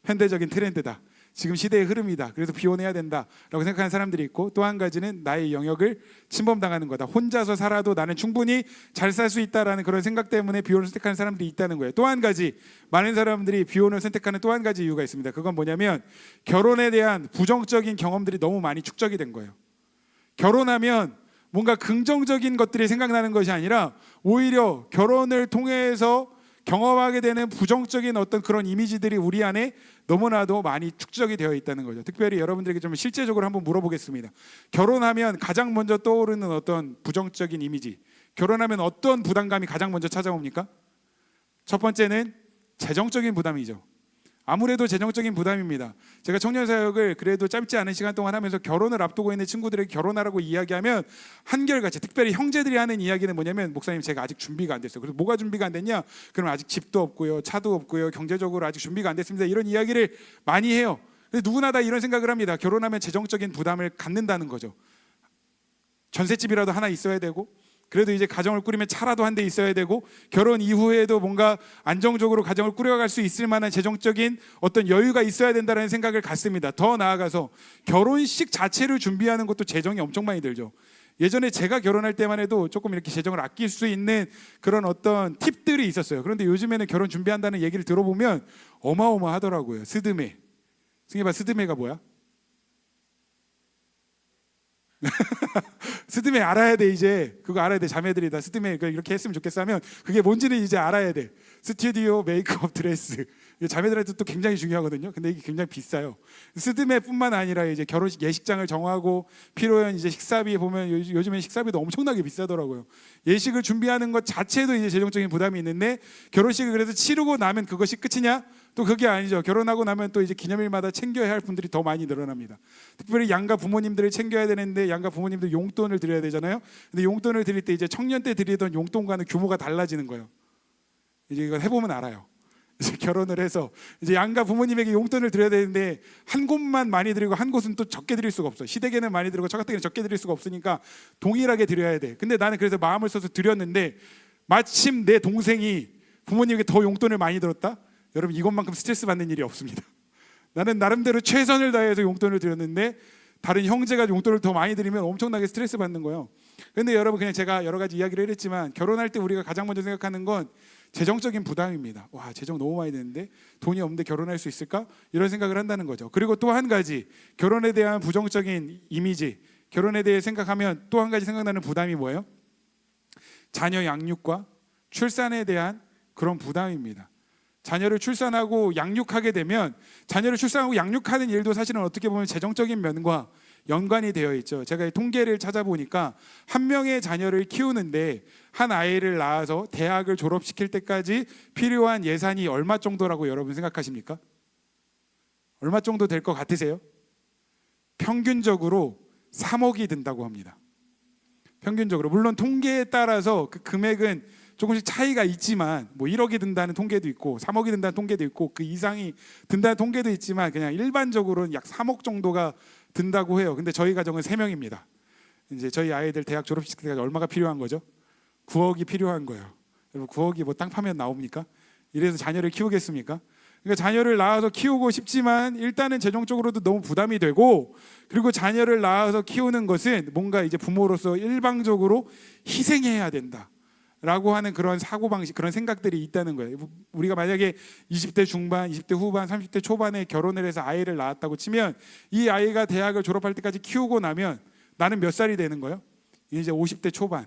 현대적인 트렌드다. 지금 시대의 흐름이다. 그래서 비혼해야 된다라고 생각하는 사람들이 있고, 또 한 가지는 나의 영역을 침범당하는 거다. 혼자서 살아도 나는 충분히 잘 살 수 있다라는 그런 생각 때문에 비혼을 선택하는 사람들이 있다는 거예요. 또 한 가지, 많은 사람들이 비혼을 선택하는 또 한 가지 이유가 있습니다. 그건 뭐냐면 결혼에 대한 부정적인 경험들이 너무 많이 축적이 된 거예요. 결혼하면 뭔가 긍정적인 것들이 생각나는 것이 아니라 오히려 결혼을 통해서 경험하게 되는 부정적인 어떤 그런 이미지들이 우리 안에 너무나도 많이 축적이 되어 있다는 거죠. 특별히 여러분들에게 좀 실제적으로 한번 물어보겠습니다. 결혼하면 가장 먼저 떠오르는 어떤 부정적인 이미지, 결혼하면 어떤 부담감이 가장 먼저 찾아옵니까? 첫 번째는 재정적인 부담이죠. 아무래도 재정적인 부담입니다. 제가 청년사역을 그래도 짧지 않은 시간 동안 하면서 결혼을 앞두고 있는 친구들에게 결혼하라고 이야기하면 한결같이, 특별히 형제들이 하는 이야기는 뭐냐면, 목사님 제가 아직 준비가 안 됐어요. 그래서 뭐가 준비가 안 됐냐? 그럼 아직 집도 없고요, 차도 없고요, 경제적으로 아직 준비가 안 됐습니다. 이런 이야기를 많이 해요. 근데 누구나 다 이런 생각을 합니다. 결혼하면 재정적인 부담을 갖는다는 거죠. 전셋집이라도 하나 있어야 되고, 그래도 이제 가정을 꾸리면 차라도 한 대 있어야 되고, 결혼 이후에도 뭔가 안정적으로 가정을 꾸려갈 수 있을 만한 재정적인 어떤 여유가 있어야 된다는 생각을 갖습니다. 더 나아가서 결혼식 자체를 준비하는 것도 재정이 엄청 많이 들죠. 예전에 제가 결혼할 때만 해도 조금 이렇게 재정을 아낄 수 있는 그런 어떤 팁들이 있었어요. 그런데 요즘에는 결혼 준비한다는 얘기를 들어보면 어마어마하더라고요. 스드메. 승희봐, 스드메가 뭐야? 스드메 알아야 돼. 이제 그거 알아야 돼. 자매들이 다 스드메 이렇게 했으면 좋겠어 하면 그게 뭔지는 이제 알아야 돼. 스튜디오 메이크업 드레스. 자매들한테 또 굉장히 중요하거든요. 근데 이게 굉장히 비싸요. 스드메뿐만 아니라 이제 결혼식 예식장을 정하고 필요한 이제 식사비 보면 요즘엔 식사비도 엄청나게 비싸더라고요. 예식을 준비하는 것 자체도 이제 재정적인 부담이 있는데, 결혼식을 그래서 치르고 나면 그것이 끝이냐? 또 그게 아니죠. 결혼하고 나면 또 이제 기념일마다 챙겨야 할 분들이 더 많이 늘어납니다. 특별히 양가 부모님들을 챙겨야 되는데 양가 부모님들 용돈을 드려야 되잖아요. 근데 용돈을 드릴 때 이제 청년 때 드리던 용돈과는 규모가 달라지는 거예요. 이제 이거 해보면 알아요. 이제 결혼을 해서 이제 양가 부모님에게 용돈을 드려야 되는데 한 곳만 많이 드리고 한 곳은 또 적게 드릴 수가 없어요. 시댁에는 많이 드리고 저가댁에는 적게 드릴 수가 없으니까 동일하게 드려야 돼. 근데 나는 그래서 마음을 써서 드렸는데 마침 내 동생이 부모님에게 더 용돈을 많이 들었다? 여러분, 이것만큼 스트레스 받는 일이 없습니다. 나는 나름대로 최선을 다해서 용돈을 드렸는데 다른 형제가 용돈을 더 많이 드리면 엄청나게 스트레스 받는 거예요. 그런데 여러분, 그냥 제가 여러 가지 이야기를 했지만 결혼할 때 우리가 가장 먼저 생각하는 건 재정적인 부담입니다. 와, 재정 너무 많이 드는데 돈이 없는데 결혼할 수 있을까? 이런 생각을 한다는 거죠. 그리고 또 한 가지, 결혼에 대한 부정적인 이미지, 결혼에 대해 생각하면 또 한 가지 생각나는 부담이 뭐예요? 자녀 양육과 출산에 대한 그런 부담입니다. 자녀를 출산하고 양육하게 되면, 자녀를 출산하고 양육하는 일도 사실은 어떻게 보면 재정적인 면과 연관이 되어 있죠. 제가 이 통계를 찾아보니까 한 명의 자녀를 키우는데 한 아이를 낳아서 대학을 졸업시킬 때까지 필요한 예산이 얼마 정도라고 여러분 생각하십니까? 얼마 정도 될 것 같으세요? 평균적으로 3억이 든다고 합니다. 평균적으로. 물론 통계에 따라서 그 금액은 조금씩 차이가 있지만, 뭐 1억이 든다는 통계도 있고 3억이 든다는 통계도 있고 그 이상이 든다는 통계도 있지만, 그냥 일반적으로는 약 3억 정도가 든다고 해요. 근데 저희 가정은 3명입니다. 이제 저희 아이들 대학 졸업시킬 때까지 얼마가 필요한 거죠? 9억이 필요한 거예요. 여러분, 9억이 뭐 땅 파면 나옵니까? 이래서 자녀를 키우겠습니까? 그러니까 자녀를 낳아서 키우고 싶지만 일단은 재정적으로도 너무 부담이 되고, 그리고 자녀를 낳아서 키우는 것은 뭔가 이제 부모로서 일방적으로 희생해야 된다 라고 하는 그런 사고방식, 그런 생각들이 있다는 거예요. 우리가 만약에 20대 중반, 20대 후반, 30대 초반에 결혼을 해서 아이를 낳았다고 치면 이 아이가 대학을 졸업할 때까지 키우고 나면 나는 몇 살이 되는 거예요? 이제 50대 초반,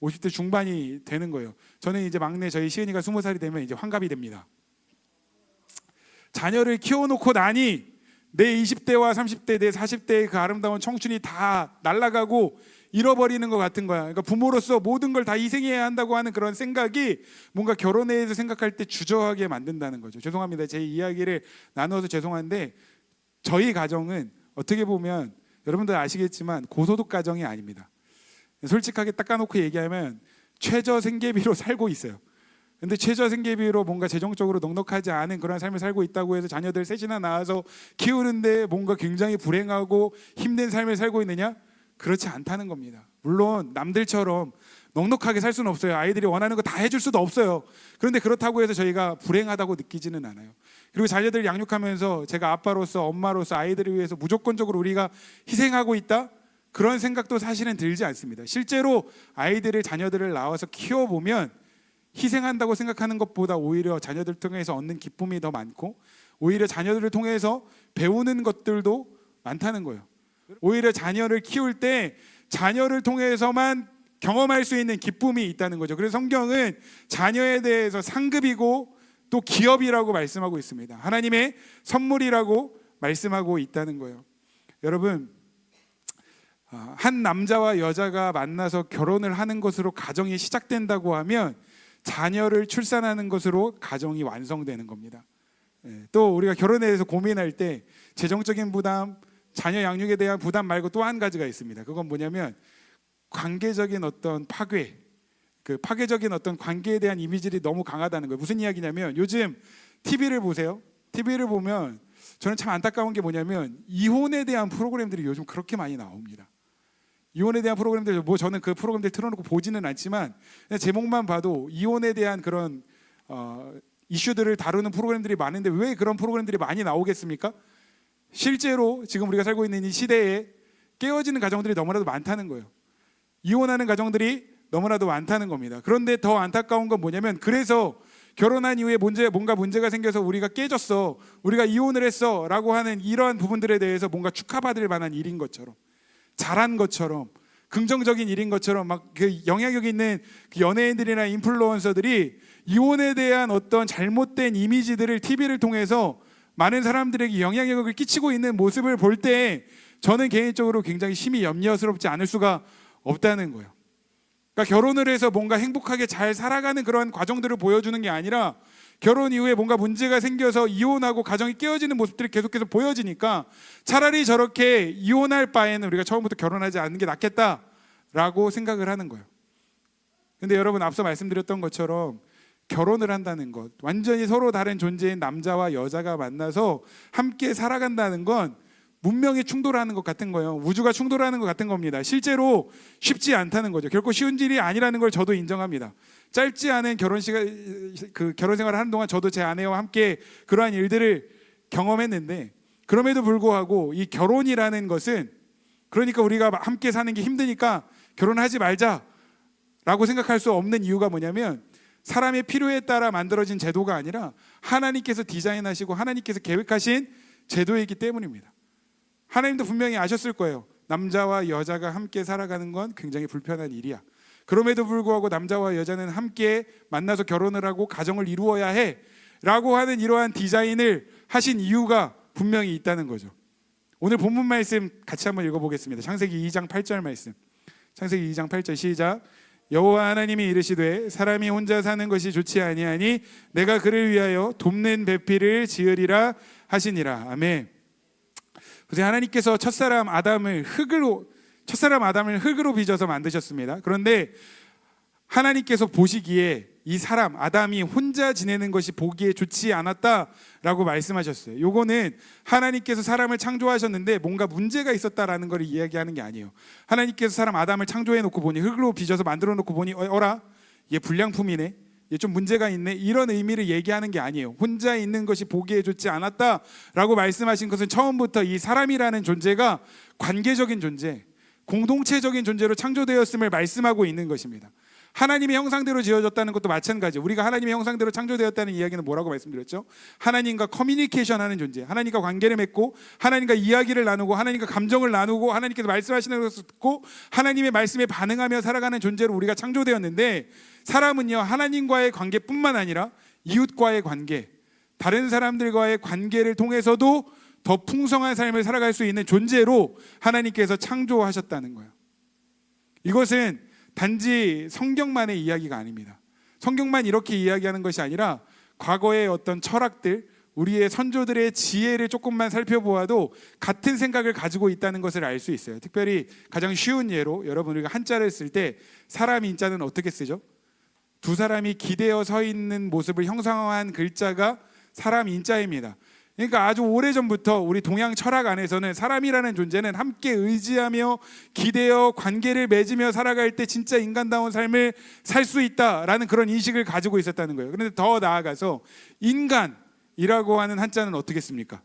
50대 중반이 되는 거예요. 저는 이제 막내 저희 시은이가 20살이 되면 이제 환갑이 됩니다. 자녀를 키워놓고 나니 내 20대와 30대, 내 40대의 그 아름다운 청춘이 다 날아가고 잃어버리는 것 같은 거야. 그러니까 부모로서 모든 걸 다 희생해야 한다고 하는 그런 생각이 뭔가 결혼에 대해서 생각할 때 주저하게 만든다는 거죠. 죄송합니다. 제 이야기를 나눠서 죄송한데, 저희 가정은 어떻게 보면 여러분들 아시겠지만 고소득 가정이 아닙니다. 솔직하게 닦아놓고 얘기하면 최저 생계비로 살고 있어요. 근데 최저 생계비로 뭔가 재정적으로 넉넉하지 않은 그런 삶을 살고 있다고 해서 자녀들 셋이나 낳아서 키우는데 뭔가 굉장히 불행하고 힘든 삶을 살고 있느냐? 그렇지 않다는 겁니다. 물론 남들처럼 넉넉하게 살 수는 없어요. 아이들이 원하는 거 다 해줄 수도 없어요. 그런데 그렇다고 해서 저희가 불행하다고 느끼지는 않아요. 그리고 자녀들 양육하면서 제가 아빠로서 엄마로서 아이들을 위해서 무조건적으로 우리가 희생하고 있다? 그런 생각도 사실은 들지 않습니다. 실제로 아이들을 자녀들을 낳아서 키워보면 희생한다고 생각하는 것보다 오히려 자녀들 통해서 얻는 기쁨이 더 많고 오히려 자녀들을 통해서 배우는 것들도 많다는 거예요. 오히려 자녀를 키울 때 자녀를 통해서만 경험할 수 있는 기쁨이 있다는 거죠. 그래서 성경은 자녀에 대해서 상급이고 또 기업이라고 말씀하고 있습니다. 하나님의 선물이라고 말씀하고 있다는 거예요. 여러분, 한 남자와 여자가 만나서 결혼을 하는 것으로 가정이 시작된다고 하면 자녀를 출산하는 것으로 가정이 완성되는 겁니다. 또 우리가 결혼에 대해서 고민할 때 재정적인 부담, 자녀 양육에 대한 부담 말고 또 한 가지가 있습니다. 그건 뭐냐면 관계적인 어떤 파괴, 그 파괴적인 어떤 관계에 대한 이미지들이 너무 강하다는 거예요. 무슨 이야기냐면 요즘 TV를 보세요. TV를 보면 저는 참 안타까운 게 뭐냐면 이혼에 대한 프로그램들이 요즘 그렇게 많이 나옵니다. 이혼에 대한 프로그램들, 뭐 저는 그 프로그램들 틀어놓고 보지는 않지만 그냥 제목만 봐도 이혼에 대한 그런 이슈들을 다루는 프로그램들이 많은데 왜 그런 프로그램들이 많이 나오겠습니까? 실제로 지금 우리가 살고 있는 이 시대에 깨어지는 가정들이 너무나도 많다는 거예요. 이혼하는 가정들이 너무나도 많다는 겁니다. 그런데 더 안타까운 건 뭐냐면 그래서 결혼한 이후에 뭔가 문제가 생겨서 우리가 깨졌어, 우리가 이혼을 했어 라고 하는 이러한 부분들에 대해서 뭔가 축하받을 만한 일인 것처럼, 잘한 것처럼, 긍정적인 일인 것처럼 막 그 영향력 있는 그 연예인들이나 인플루언서들이 이혼에 대한 어떤 잘못된 이미지들을 TV를 통해서 많은 사람들에게 영향력을 끼치고 있는 모습을 볼 때 저는 개인적으로 굉장히 심히 염려스럽지 않을 수가 없다는 거예요. 그러니까 결혼을 해서 뭔가 행복하게 잘 살아가는 그런 과정들을 보여주는 게 아니라 결혼 이후에 뭔가 문제가 생겨서 이혼하고 가정이 깨어지는 모습들이 계속해서 보여지니까 차라리 저렇게 이혼할 바에는 우리가 처음부터 결혼하지 않는 게 낫겠다라고 생각을 하는 거예요. 근데 여러분, 앞서 말씀드렸던 것처럼 결혼을 한다는 것, 완전히 서로 다른 존재인 남자와 여자가 만나서 함께 살아간다는 건 문명이 충돌하는 것 같은 거예요. 우주가 충돌하는 것 같은 겁니다. 실제로 쉽지 않다는 거죠. 결코 쉬운 일이 아니라는 걸 저도 인정합니다. 짧지 않은 결혼 생활을 하는 동안 저도 제 아내와 함께 그러한 일들을 경험했는데, 그럼에도 불구하고 이 결혼이라는 것은, 그러니까 우리가 함께 사는 게 힘드니까 결혼하지 말자라고 생각할 수 없는 이유가 뭐냐면 사람의 필요에 따라 만들어진 제도가 아니라 하나님께서 디자인하시고 하나님께서 계획하신 제도이기 때문입니다. 하나님도 분명히 아셨을 거예요. 남자와 여자가 함께 살아가는 건 굉장히 불편한 일이야. 그럼에도 불구하고 남자와 여자는 함께 만나서 결혼을 하고 가정을 이루어야 해 라고 하는 이러한 디자인을 하신 이유가 분명히 있다는 거죠. 오늘 본문 말씀 같이 한번 읽어보겠습니다. 창세기 2장 8절 말씀. 창세기 2장 8절 시작. 여호와 하나님이 이르시되 사람이 혼자 사는 것이 좋지 아니하니 내가 그를 위하여 돕는 배필을 지으리라 하시니라. 아멘. 그래서 하나님께서 첫사람 아담을 흙으로 빚어서 만드셨습니다. 그런데 하나님께서 보시기에 이 사람 아담이 혼자 지내는 것이 보기에 좋지 않았다라고 말씀하셨어요. 요거는 하나님께서 사람을 창조하셨는데 뭔가 문제가 있었다라는 걸 이야기하는 게 아니에요. 하나님께서 사람 아담을 창조해 놓고 보니, 흙으로 빚어서 만들어 놓고 보니 어라? 얘 불량품이네. 얘 좀 문제가 있네. 이런 의미를 얘기하는 게 아니에요. 혼자 있는 것이 보기에 좋지 않았다라고 말씀하신 것은 처음부터 이 사람이라는 존재가 관계적인 존재, 공동체적인 존재로 창조되었음을 말씀하고 있는 것입니다. 하나님의 형상대로 지어졌다는 것도 마찬가지예요. 우리가 하나님의 형상대로 창조되었다는 이야기는 뭐라고 말씀드렸죠? 하나님과 커뮤니케이션하는 존재, 하나님과 관계를 맺고 하나님과 이야기를 나누고 하나님과 감정을 나누고 하나님께서 말씀하시는 것을 듣고 하나님의 말씀에 반응하며 살아가는 존재로 우리가 창조되었는데, 사람은요 하나님과의 관계뿐만 아니라 이웃과의 관계, 다른 사람들과의 관계를 통해서도 더 풍성한 삶을 살아갈 수 있는 존재로 하나님께서 창조하셨다는 거예요. 이것은 단지 성경만의 이야기가 아닙니다. 성경만 이렇게 이야기하는 것이 아니라 과거의 어떤 철학들, 우리의 선조들의 지혜를 조금만 살펴보아도 같은 생각을 가지고 있다는 것을 알 수 있어요. 특별히 가장 쉬운 예로, 여러분 우리가 한자를 쓸 때 사람 인자는 어떻게 쓰죠? 두 사람이 기대어 서 있는 모습을 형상화한 글자가 사람 인자입니다. 그러니까 아주 오래전부터 우리 동양 철학 안에서는 사람이라는 존재는 함께 의지하며 기대어 관계를 맺으며 살아갈 때 진짜 인간다운 삶을 살 수 있다라는 그런 인식을 가지고 있었다는 거예요. 그런데 더 나아가서 인간이라고 하는 한자는 어떻게 씁니까?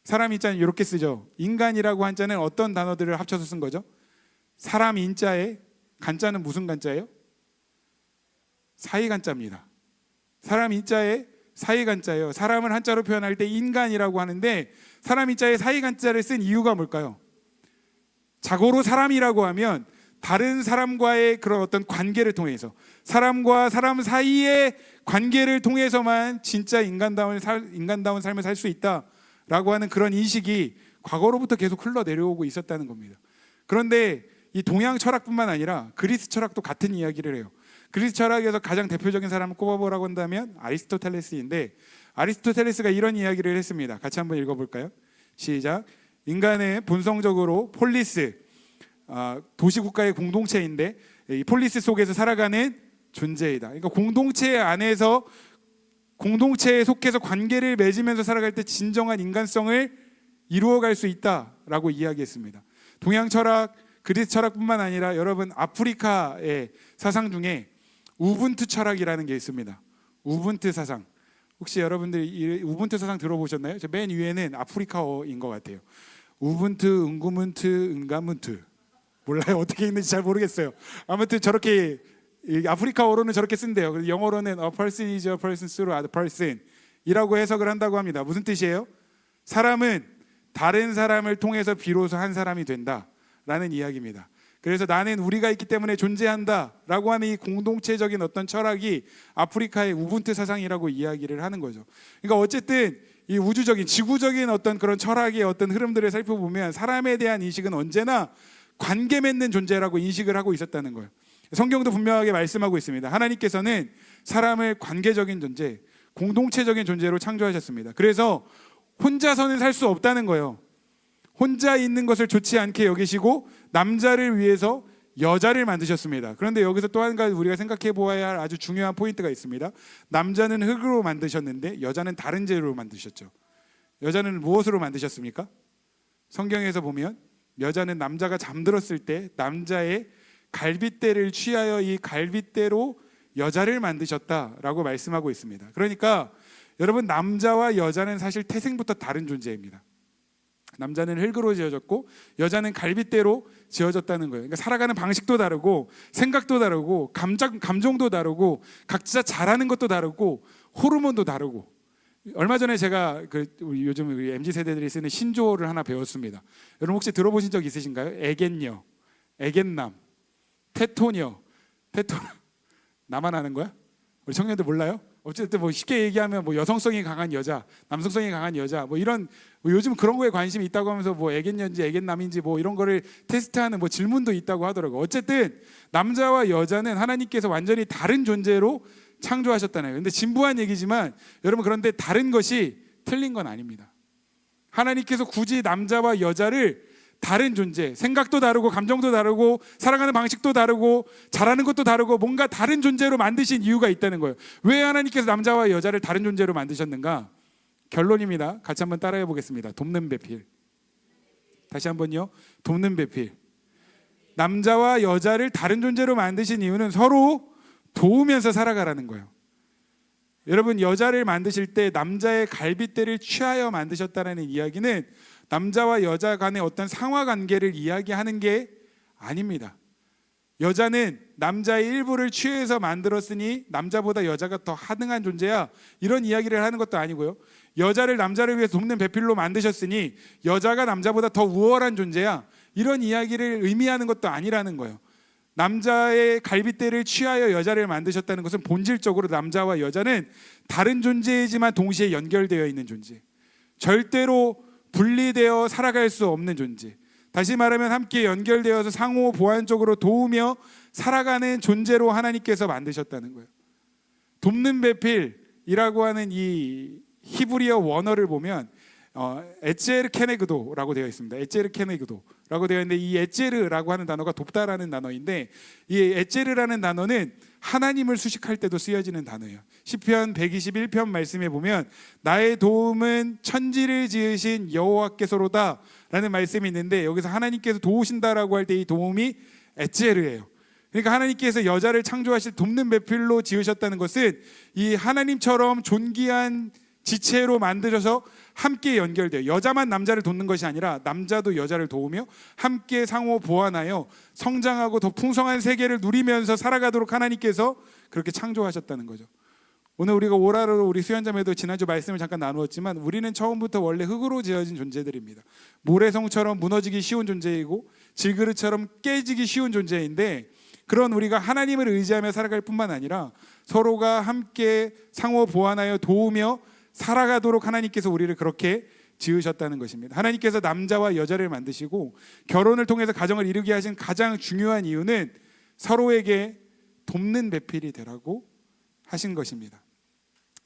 사람 인자는 이렇게 쓰죠. 인간이라고 한자는 어떤 단어들을 합쳐서 쓴 거죠? 사람 인자에 간자는 무슨 간자예요? 사이간자입니다. 사람 인자에 사이간자예요. 사람을 한자로 표현할 때 인간이라고 하는데 사람 인자에 사이간자를 쓴 이유가 뭘까요? 자고로 사람이라고 하면 다른 사람과의 그런 어떤 관계를 통해서 사람과 사람 사이의 관계를 통해서만 진짜 인간다운 삶을 살 수 있다라고 하는 그런 인식이 과거로부터 계속 흘러내려오고 있었다는 겁니다. 그런데 이 동양 철학뿐만 아니라 그리스 철학도 같은 이야기를 해요. 그리스 철학에서 가장 대표적인 사람을 꼽아보라고 한다면 아리스토텔레스인데 아리스토텔레스가 이런 이야기를 했습니다. 같이 한번 읽어볼까요? 시작. 인간은 본성적으로 폴리스, 도시국가의 공동체인데 이 폴리스 속에서 살아가는 존재이다. 그러니까 공동체 안에서 공동체에 속해서 관계를 맺으면서 살아갈 때 진정한 인간성을 이루어갈 수 있다라고 이야기했습니다. 동양 철학, 그리스 철학뿐만 아니라 여러분 아프리카의 사상 중에 우분투 철학이라는 게 있습니다. 우분투 사상. 혹시 여러분들이 이 우분투 사상 들어보셨나요? 저 맨 위에는 아프리카어인 것 같아요. 우분투, 응구문투, 응가문투. 몰라요. 어떻게 읽는지 잘 모르겠어요. 아무튼 저렇게 아프리카어로는 저렇게 쓴대요. 그래서 영어로는 a person is a person through other person 이라고 해석을 한다고 합니다. 무슨 뜻이에요? 사람은 다른 사람을 통해서 비로소 한 사람이 된다라는 이야기입니다. 그래서 나는 우리가 있기 때문에 존재한다라고 하는 이 공동체적인 어떤 철학이 아프리카의 우분투 사상이라고 이야기를 하는 거죠. 그러니까 어쨌든 이 우주적인 지구적인 어떤 그런 철학의 어떤 흐름들을 살펴보면 사람에 대한 인식은 언제나 관계 맺는 존재라고 인식을 하고 있었다는 거예요. 성경도 분명하게 말씀하고 있습니다. 하나님께서는 사람을 관계적인 존재, 공동체적인 존재로 창조하셨습니다. 그래서 혼자서는 살 수 없다는 거예요. 혼자 있는 것을 좋지 않게 여기시고 남자를 위해서 여자를 만드셨습니다. 그런데 여기서 또 한 가지 우리가 생각해 보아야 할 아주 중요한 포인트가 있습니다. 남자는 흙으로 만드셨는데 여자는 다른 재료로 만드셨죠. 여자는 무엇으로 만드셨습니까? 성경에서 보면 여자는 남자가 잠들었을 때 남자의 갈빗대를 취하여 이 갈빗대로 여자를 만드셨다라고 말씀하고 있습니다. 그러니까 여러분 남자와 여자는 사실 태생부터 다른 존재입니다. 남자는 흙으로 지어졌고 여자는 갈빗대로 지어졌다는 거예요. 그러니까 살아가는 방식도 다르고 생각도 다르고 감정도 다르고 각자 잘하는 것도 다르고 호르몬도 다르고. 얼마 전에 제가 요즘 우리 MZ 세대들이 쓰는 신조어를 하나 배웠습니다. 여러분 혹시 들어보신 적 있으신가요? 애견녀, 애견남, 테토녀, 나만 아는 거야? 우리 청년들 몰라요? 어쨌든 뭐 쉽게 얘기하면 뭐 여성성이 강한 여자, 남성성이 강한 여자, 뭐 이런 뭐 요즘 그런 거에 관심이 있다고 하면서 뭐 애견녀인지 애견남인지 뭐 이런 거를 테스트하는 뭐 질문도 있다고 하더라고요. 어쨌든 남자와 여자는 하나님께서 완전히 다른 존재로 창조하셨다는 거예요. 근데 진부한 얘기지만 여러분 그런데 다른 것이 틀린 건 아닙니다. 하나님께서 굳이 남자와 여자를 다른 존재, 생각도 다르고 감정도 다르고 살아가는 방식도 다르고 잘하는 것도 다르고 뭔가 다른 존재로 만드신 이유가 있다는 거예요. 왜 하나님께서 남자와 여자를 다른 존재로 만드셨는가? 결론입니다. 같이 한번 따라해 보겠습니다. 돕는 배필. 다시 한번요. 돕는 배필. 남자와 여자를 다른 존재로 만드신 이유는 서로 도우면서 살아가라는 거예요. 여러분 여자를 만드실 때 남자의 갈빗대를 취하여 만드셨다는 이야기는 남자와 여자 간의 어떤 상하 관계를 이야기하는 게 아닙니다. 여자는 남자의 일부를 취해서 만들었으니 남자보다 여자가 더 하등한 존재야 이런 이야기를 하는 것도 아니고요. 여자를 남자를 위해서 돕는 배필로 만드셨으니 여자가 남자보다 더 우월한 존재야 이런 이야기를 의미하는 것도 아니라는 거예요. 남자의 갈빗대를 취하여 여자를 만드셨다는 것은 본질적으로 남자와 여자는 다른 존재이지만 동시에 연결되어 있는 존재, 절대로 분리되어 살아갈 수 없는 존재, 다시 말하면 함께 연결되어서 상호 보완적으로 도우며 살아가는 존재로 하나님께서 만드셨다는 거예요. 돕는 배필이라고 하는 이 히브리어 원어를 보면 에체르 케네그도라고 되어 있습니다. 에체르 케네그도라고 되어 있는데 이 에체르라고 하는 단어가 돕다라는 단어인데 이 에체르라는 단어는 하나님을 수식할 때도 쓰여지는 단어예요. 시편 121편 말씀에 보면 나의 도움은 천지를 지으신 여호와께서로다 라는 말씀이 있는데, 여기서 하나님께서 도우신다라고 할 때 이 도움이 에체르예요. 그러니까 하나님께서 여자를 창조하실 돕는 배필로 지으셨다는 것은 이 하나님처럼 존귀한 지체로 만드셔서 함께 연결돼요. 여자만 남자를 돕는 것이 아니라 남자도 여자를 도우며 함께 상호 보완하여 성장하고 더 풍성한 세계를 누리면서 살아가도록 하나님께서 그렇게 창조하셨다는 거죠. 오늘 우리가 오라로 우리 수연자매도 지난주 말씀을 잠깐 나누었지만 우리는 처음부터 원래 흙으로 지어진 존재들입니다. 모래성처럼 무너지기 쉬운 존재이고 질그릇처럼 깨지기 쉬운 존재인데, 그런 우리가 하나님을 의지하며 살아갈 뿐만 아니라 서로가 함께 상호 보완하여 도우며 살아가도록 하나님께서 우리를 그렇게 지으셨다는 것입니다. 하나님께서 남자와 여자를 만드시고 결혼을 통해서 가정을 이루게 하신 가장 중요한 이유는 서로에게 돕는 배필이 되라고 하신 것입니다.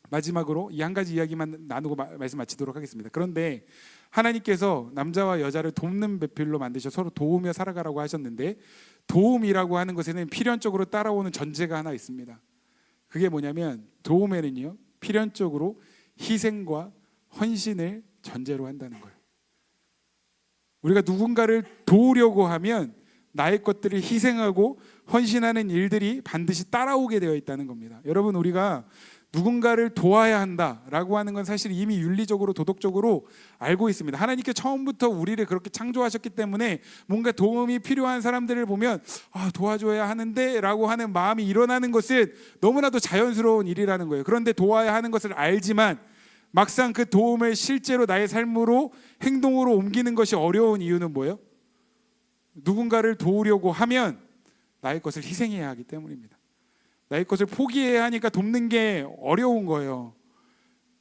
마지막으로 이 한 가지 이야기만 나누고 말씀 마치도록 하겠습니다. 그런데 하나님께서 남자와 여자를 돕는 배필로 만드셔 서로 도우며 살아가라고 하셨는데, 도움이라고 하는 것에는 필연적으로 따라오는 전제가 하나 있습니다. 그게 뭐냐면 도움에는요, 필연적으로 희생과 헌신을 전제로 한다는 거예요. 우리가 누군가를 도우려고 하면 나의 것들을 희생하고 헌신하는 일들이 반드시 따라오게 되어 있다는 겁니다. 여러분, 우리가 누군가를 도와야 한다라고 하는 건 사실 이미 윤리적으로 도덕적으로 알고 있습니다. 하나님께 처음부터 우리를 그렇게 창조하셨기 때문에 뭔가 도움이 필요한 사람들을 보면 도와줘야 하는데 라고 하는 마음이 일어나는 것은 너무나도 자연스러운 일이라는 거예요. 그런데 도와야 하는 것을 알지만 막상 그 도움을 실제로 나의 삶으로 행동으로 옮기는 것이 어려운 이유는 뭐예요? 누군가를 도우려고 하면 나의 것을 희생해야 하기 때문입니다. 나의 것을 포기해야 하니까 돕는 게 어려운 거예요.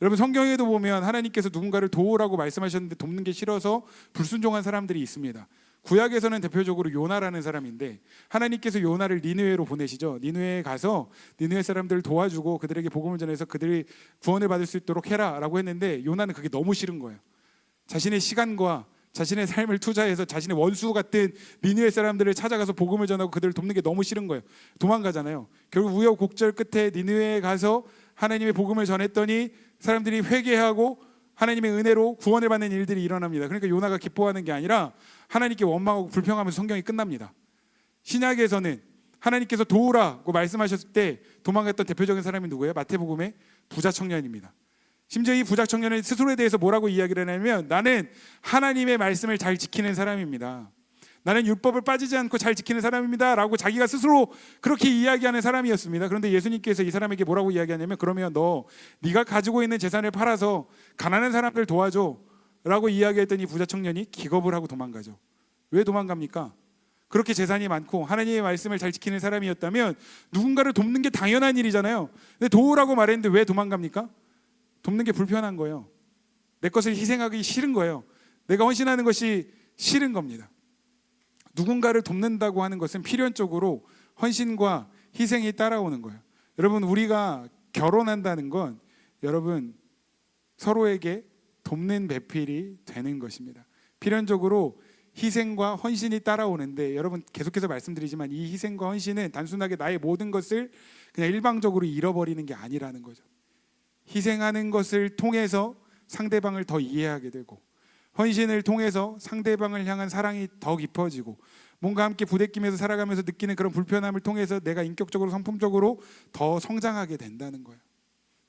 여러분, 성경에도 보면 하나님께서 누군가를 도우라고 말씀하셨는데 돕는 게 싫어서 불순종한 사람들이 있습니다. 구약에서는 대표적으로 요나라는 사람인데 하나님께서 요나를 니느웨로 보내시죠. 니느웨에 가서 니느웨 사람들을 도와주고 그들에게 복음을 전해서 그들이 구원을 받을 수 있도록 해라라고 했는데 요나는 그게 너무 싫은 거예요. 자신의 시간과 자신의 삶을 투자해서 자신의 원수 같은 니느웨 사람들을 찾아가서 복음을 전하고 그들을 돕는 게 너무 싫은 거예요. 도망가잖아요. 결국 우여곡절 끝에 니느웨에 가서 하나님의 복음을 전했더니 사람들이 회개하고 하나님의 은혜로 구원을 받는 일들이 일어납니다. 그러니까 요나가 기뻐하는 게 아니라 하나님께 원망하고 불평하면서 성경이 끝납니다. 신약에서는 하나님께서 도우라고 말씀하셨을 때 도망갔던 대표적인 사람이 누구예요? 마태복음의 부자 청년입니다. 심지어 이 부자 청년은 스스로에 대해서 뭐라고 이야기를 하냐면 나는 하나님의 말씀을 잘 지키는 사람입니다. 나는 율법을 빠지지 않고 잘 지키는 사람입니다 라고 자기가 스스로 그렇게 이야기하는 사람이었습니다. 그런데 예수님께서 이 사람에게 뭐라고 이야기하냐면 그러면 네가 가지고 있는 재산을 팔아서 가난한 사람들 도와줘 라고 이야기했더니 부자 청년이 기겁을 하고 도망가죠. 왜 도망갑니까? 그렇게 재산이 많고 하나님의 말씀을 잘 지키는 사람이었다면 누군가를 돕는 게 당연한 일이잖아요. 근데 도우라고 말했는데 왜 도망갑니까? 돕는 게 불편한 거예요. 내 것을 희생하기 싫은 거예요. 내가 헌신하는 것이 싫은 겁니다. 누군가를 돕는다고 하는 것은 필연적으로 헌신과 희생이 따라오는 거예요. 여러분, 우리가 결혼한다는 건 여러분 서로에게 돕는 배필이 되는 것입니다. 필연적으로 희생과 헌신이 따라오는데 여러분 계속해서 말씀드리지만 이 희생과 헌신은 단순하게 나의 모든 것을 그냥 일방적으로 잃어버리는 게 아니라는 거죠. 희생하는 것을 통해서 상대방을 더 이해하게 되고 헌신을 통해서 상대방을 향한 사랑이 더 깊어지고 뭔가 함께 부대끼면서 살아가면서 느끼는 그런 불편함을 통해서 내가 인격적으로 성품적으로 더 성장하게 된다는 거예요.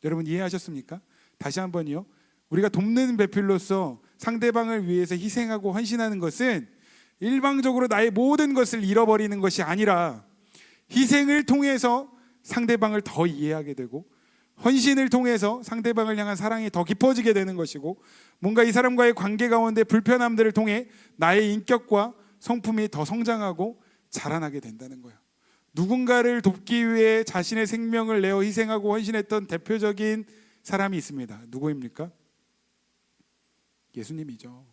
여러분 이해하셨습니까? 다시 한번요. 우리가 돕는 배필로서 상대방을 위해서 희생하고 헌신하는 것은 일방적으로 나의 모든 것을 잃어버리는 것이 아니라 희생을 통해서 상대방을 더 이해하게 되고 헌신을 통해서 상대방을 향한 사랑이 더 깊어지게 되는 것이고 뭔가 이 사람과의 관계 가운데 불편함들을 통해 나의 인격과 성품이 더 성장하고 자라나게 된다는 거예요. 누군가를 돕기 위해 자신의 생명을 내어 희생하고 헌신했던 대표적인 사람이 있습니다. 누구입니까? 예수님이죠.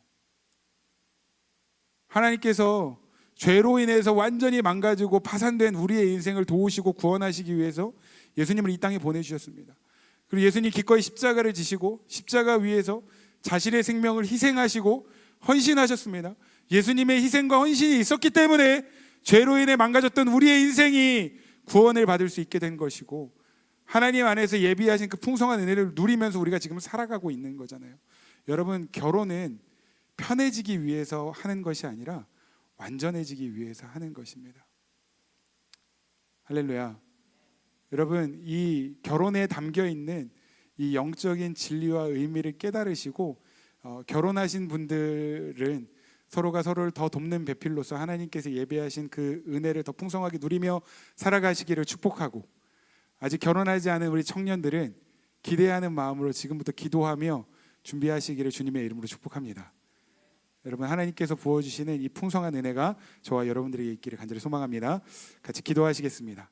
하나님께서 죄로 인해서 완전히 망가지고 파산된 우리의 인생을 도우시고 구원하시기 위해서 예수님을 이 땅에 보내주셨습니다. 그리고 예수님 기꺼이 십자가를 지시고 십자가 위에서 자신의 생명을 희생하시고 헌신하셨습니다. 예수님의 희생과 헌신이 있었기 때문에 죄로 인해 망가졌던 우리의 인생이 구원을 받을 수 있게 된 것이고 하나님 안에서 예비하신 그 풍성한 은혜를 누리면서 우리가 지금 살아가고 있는 거잖아요. 여러분, 결혼은 편해지기 위해서 하는 것이 아니라 완전해지기 위해서 하는 것입니다. 할렐루야. 여러분, 이 결혼에 담겨 있는 이 영적인 진리와 의미를 깨달으시고 결혼하신 분들은 서로가 서로를 더 돕는 배필로서 하나님께서 예배하신 그 은혜를 더 풍성하게 누리며 살아가시기를 축복하고, 아직 결혼하지 않은 우리 청년들은 기대하는 마음으로 지금부터 기도하며 준비하시기를 주님의 이름으로 축복합니다. 여러분, 하나님께서 부어주시는 이 풍성한 은혜가 저와 여러분들에게 있기를 간절히 소망합니다. 같이 기도하시겠습니다.